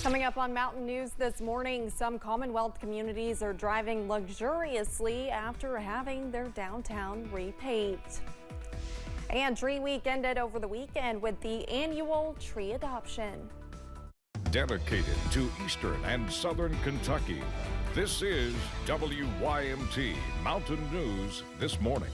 Coming up on Mountain News this morning, some Commonwealth communities are driving luxuriously after having their downtown repaved. And Tree Week ended over the weekend with the annual tree adoption. Dedicated to Eastern and Southern Kentucky, this is WYMT Mountain News this morning.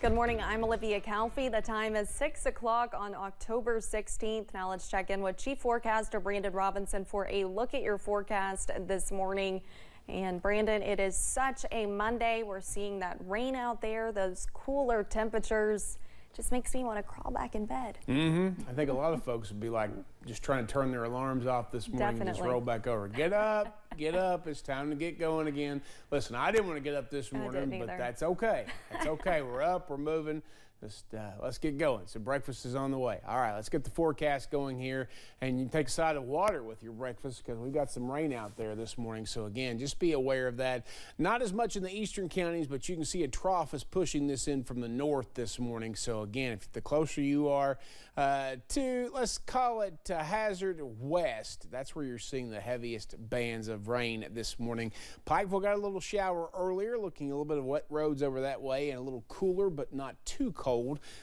Good morning, I'm Olivia Calfee. The time is 6 o'clock on October 16th. Now let's check in with Chief Forecaster Brandon Robinson for a look at your forecast this morning. And Brandon, it is such a Monday. We're seeing that rain out there, those cooler temperatures. Just makes me want to crawl back in bed. I think a lot of folks would be like just trying to turn their alarms off this morning and just roll back over. Get up, it's time to get going again. Listen, I didn't want to get up this morning, but that's okay. That's okay. We're up, we're moving. Just let's get going. So breakfast is on the way. All right, let's get the forecast going here. And you can take a side of water with your breakfast because we've got some rain out there this morning. So again, just be aware of that. Not as much in the eastern counties, but you can see a trough is pushing this in from the north this morning. So again, if the closer you are to, let's call it Hazard West, that's where you're seeing the heaviest bands of rain this morning. Pikeville got a little shower earlier, looking a little bit of wet roads over that way and a little cooler, but not too cold.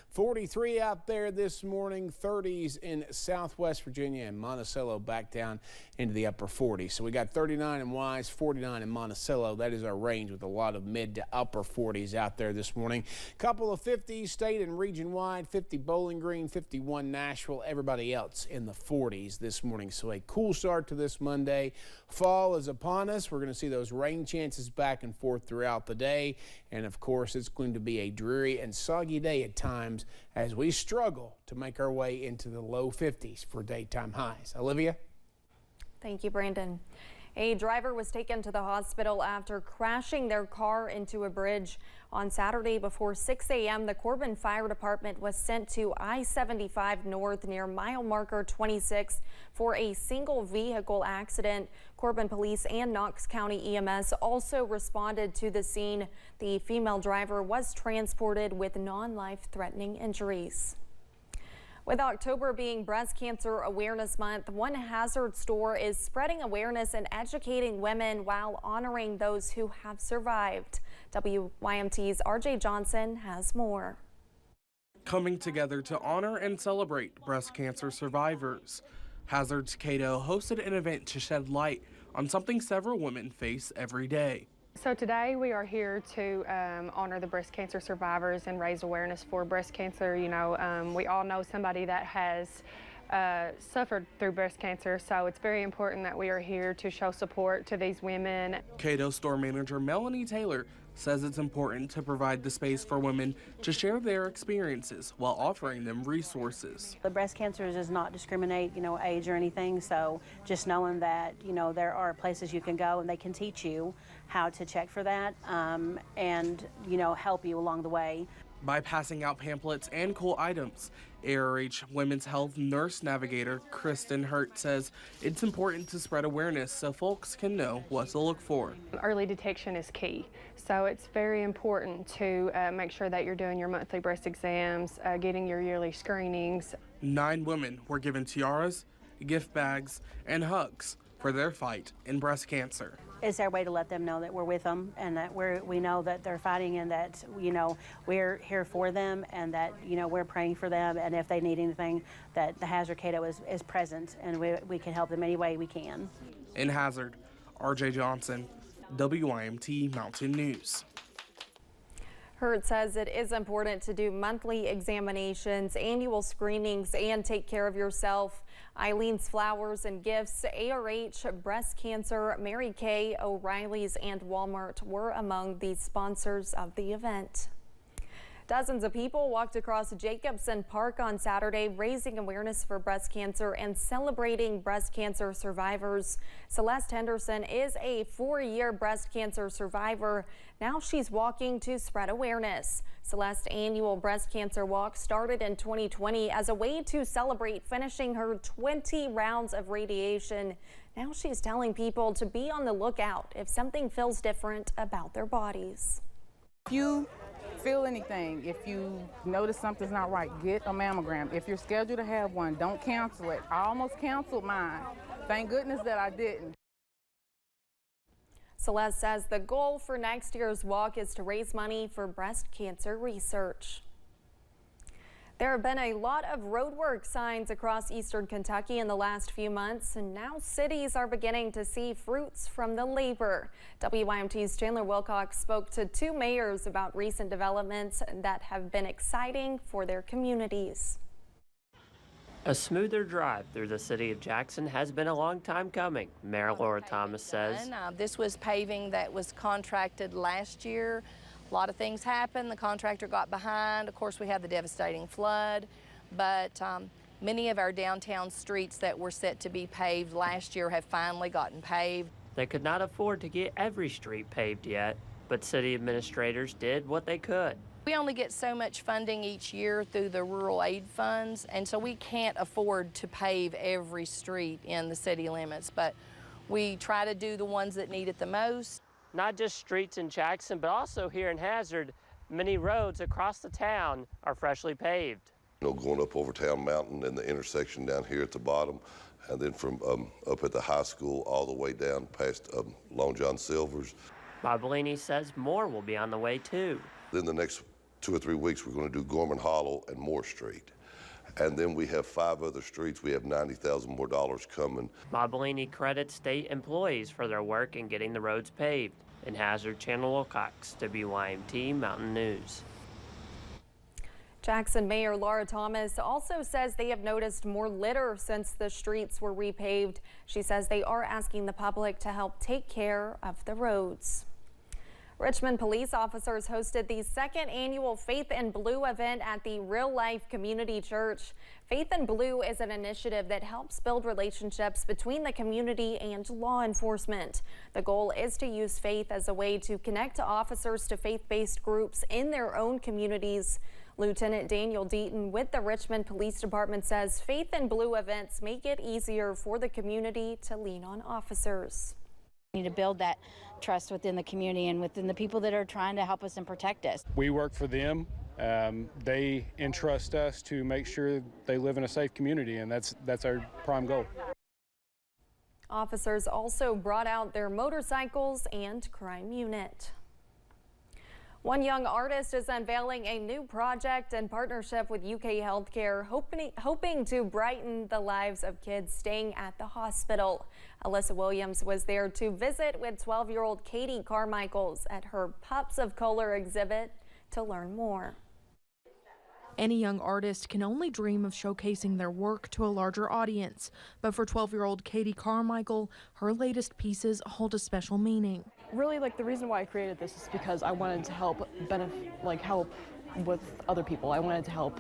43 out there this morning, 30s in Southwest Virginia, and Monticello back down into the upper 40s. So we got 39 in Wise, 49 in Monticello. That is our range with a lot of mid to upper 40s out there this morning. Couple of 50s state and region wide, 50 Bowling Green, 51 Nashville, everybody else in the 40s this morning. So a cool start to this Monday. Fall is upon us. We're going to see those rain chances back and forth throughout the day. And of course, it's going to be a dreary and soggy day at times as we struggle to make our way into the low 50s for daytime highs. Olivia? Thank you, Brandon. A driver was taken to the hospital after crashing their car into a bridge on Saturday before 6 a.m. The Corbin Fire Department was sent to I-75 North near mile marker 26 for a single vehicle accident. Corbin Police and Knox County EMS also responded to the scene. The female driver was transported with non-life-threatening injuries. With October being Breast Cancer Awareness Month, One Hazard store is spreading awareness and educating women while honoring those who have survived. WYMT's RJ Johnson has more. Coming together to honor and celebrate breast cancer survivors, Hazard's Cato hosted an event to shed light on something several women face every day. So today we are here to honor the breast cancer survivors and raise awareness for breast cancer. You know, we all know somebody that has suffered through breast cancer, so it's very important that we are here to show support to these women. Cato store manager Melanie Taylor says it's important to provide the space for women to share their experiences while offering them resources. The breast cancer does not discriminate, age or anything, so just knowing that, there are places you can go and they can teach you how to check for that and, help you along the way. By passing out pamphlets and cool items, ARH Women's Health Nurse Navigator Kristen Hurt says it's important to spread awareness so folks can know what to look for. Early detection is key, so it's very important to make sure that you're doing your monthly breast exams, getting your yearly screenings. 9 women were given tiaras, gift bags, and hugs for their fight in breast cancer. It's our way to let them know that we're with them and that we know that they're fighting and that, we're here for them and that, we're praying for them, and if they need anything, that the Hazard Cato is present and we can help them any way we can. In Hazard, RJ Johnson, WYMT Mountain News. Hurt says it is important to do monthly examinations, annual screenings, and take care of yourself. Eileen's Flowers and Gifts, ARH, Breast Cancer, Mary Kay, O'Reilly's, and Walmart were among the sponsors of the event. Dozens of people walked across Jacobson Park on Saturday, raising awareness for breast cancer and celebrating breast cancer survivors. Celeste Henderson is a 4-year breast cancer survivor. Now she's walking to spread awareness. Celeste's annual breast cancer walk started in 2020 as a way to celebrate finishing her 20 rounds of radiation. Now she's telling people to be on the lookout if something feels different about their bodies. You feel anything, if you notice something's not right, get a mammogram. If you're scheduled to have one, don't cancel it. I almost canceled mine. Thank goodness that I didn't. Celeste says the goal for next year's walk is to raise money for breast cancer research. There have been a lot of roadwork signs across eastern Kentucky in the last few months, and now cities are beginning to see fruits from the labor. WYMT's Chandler Wilcox spoke to two mayors about recent developments that have been exciting for their communities. A smoother drive through the city of Jackson has been a long time coming, Mayor Laura Thomas says. This was paving that was contracted last year. A lot of things happened. The contractor got behind. Of course, we had the devastating flood, but many of our downtown streets that were set to be paved last year have finally gotten paved. They could not afford to get every street paved yet, but city administrators did what they could. We only get so much funding each year through the rural aid funds, and so we can't afford to pave every street in the city limits, but we try to do the ones that need it the most. Not just streets in Jackson, but also here in Hazard, many roads across the town are freshly paved. You know, going up over Town Mountain and the intersection down here at the bottom, and then from up at the high school all the way down past Long John Silver's. Bob Bellini says more will be on the way too. Then the next 2 or 3 weeks, we're going to do Gorman Hollow and Moore Street. And then we have 5 other streets. We have $90,000 more coming. Bob Bellini credits state employees for their work in getting the roads paved. In Hazard, Chandler Wilcox, WYMT Mountain News. Jackson Mayor Laura Thomas also says they have noticed more litter since the streets were repaved. She says they are asking the public to help take care of the roads. Richmond police officers hosted the second annual Faith in Blue event at the Real Life Community Church. Faith in Blue is an initiative that helps build relationships between the community and law enforcement. The goal is to use faith as a way to connect officers to faith-based groups in their own communities. Lieutenant Daniel Deaton with the Richmond Police Department says Faith in Blue events make it easier for the community to lean on officers. We need to build that trust within the community and within the people that are trying to help us and protect us. We work for them. They entrust us to make sure they live in a safe community, and that's our prime goal. Officers also brought out their motorcycles and crime unit. One young artist is unveiling a new project in partnership with UK Healthcare, hoping to brighten the lives of kids staying at the hospital. Alyssa Williams was there to visit with 12-year-old Katie Carmichaels at her Pups of Color exhibit to learn more. Any young artist can only dream of showcasing their work to a larger audience, but for 12-year-old Katie Carmichael, her latest pieces hold a special meaning. Really, the reason why I created this is because I wanted to help help with other people. I wanted to help,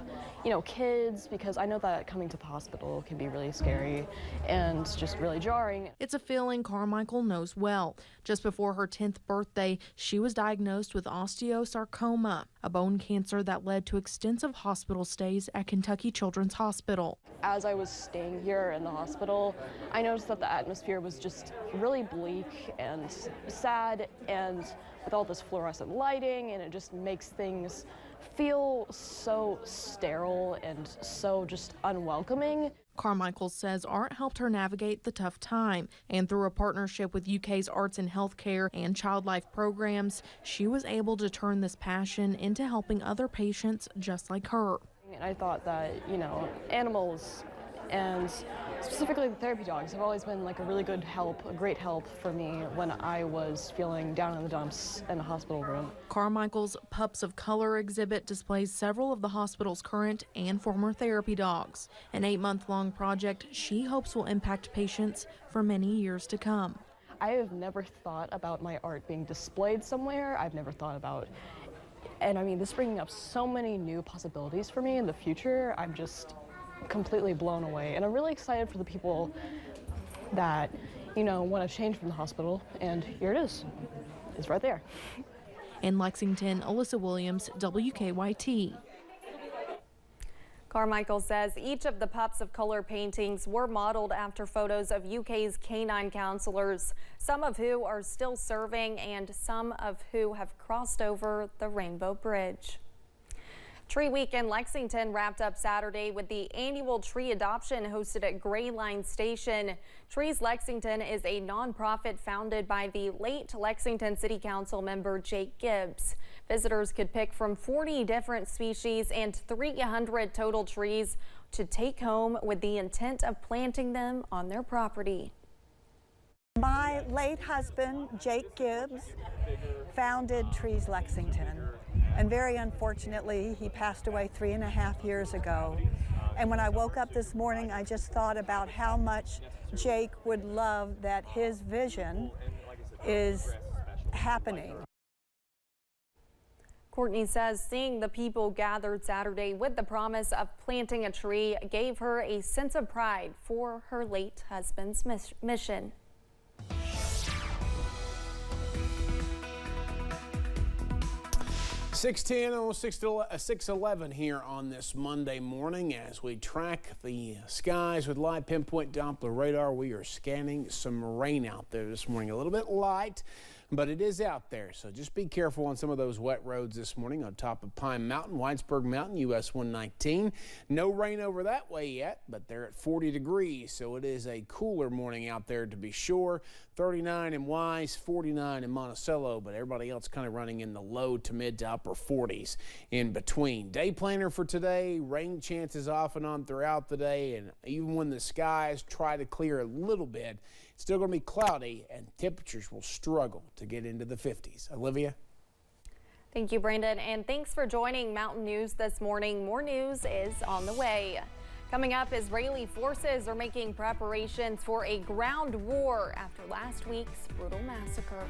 kids, because I know that coming to the hospital can be really scary and just really jarring. It's a feeling Carmichael knows well. Just before her 10th birthday, she was diagnosed with osteosarcoma, a bone cancer that led to extensive hospital stays at Kentucky Children's Hospital. As I was staying here in the hospital, I noticed that the atmosphere was just really bleak and sad, and with all this fluorescent lighting, and it just makes things feel so sterile and so just unwelcoming. Carmichael says art helped her navigate the tough time, and through a partnership with UK's Arts and Healthcare and Child Life programs, she was able to turn this passion into helping other patients just like her. I thought that, animals and specifically the therapy dogs have always been a really good help, a great help for me when I was feeling down in the dumps in a hospital room. Carmichael's Pups of Color exhibit displays several of the hospital's current and former therapy dogs. An 8-month-long project she hopes will impact patients for many years to come. I have never thought about my art being displayed somewhere. I've never thought about, and this is bringing up so many new possibilities for me in the future. I'm just completely blown away, and I'm really excited for the people that want to change from the hospital, and here it is. It's right there. In Lexington, Alyssa Williams, WKYT. Carmichael says each of the Pups of Color paintings were modeled after photos of UK's canine counselors, some of who are still serving and some of who have crossed over the Rainbow Bridge. Tree Week in Lexington wrapped up Saturday with the annual tree adoption hosted at Gray Line Station. Trees Lexington is a nonprofit founded by the late Lexington City Council member Jake Gibbs. Visitors could pick from 40 different species and 300 total trees to take home with the intent of planting them on their property. My late husband, Jake Gibbs, founded Trees Lexington. And very unfortunately, he passed away 3.5 years ago. And when I woke up this morning, I just thought about how much Jake would love that his vision is happening. Courtney says seeing the people gathered Saturday with the promise of planting a tree gave her a sense of pride for her late husband's mission. 6:10, almost 6:11 here on this Monday morning as we track the skies with live pinpoint Doppler radar. We are scanning some rain out there this morning. A little bit light, but it is out there, so just be careful on some of those wet roads this morning on top of Pine Mountain, Whitesburg Mountain, US 119. No rain over that way yet, but they're at 40 degrees, so it is a cooler morning out there to be sure. 39 in Wise, 49 in Monticello, but everybody else kind of running in the low to mid to upper 40s in between. Day planner for today, rain chances off and on throughout the day, and even when the skies try to clear a little bit, it's still going to be cloudy and temperatures will struggle to get into the 50s. Olivia? Thank you, Brandon, and thanks for joining Mountain News this morning. More news is on the way. Coming up, Israeli forces are making preparations for a ground war after last week's brutal massacre.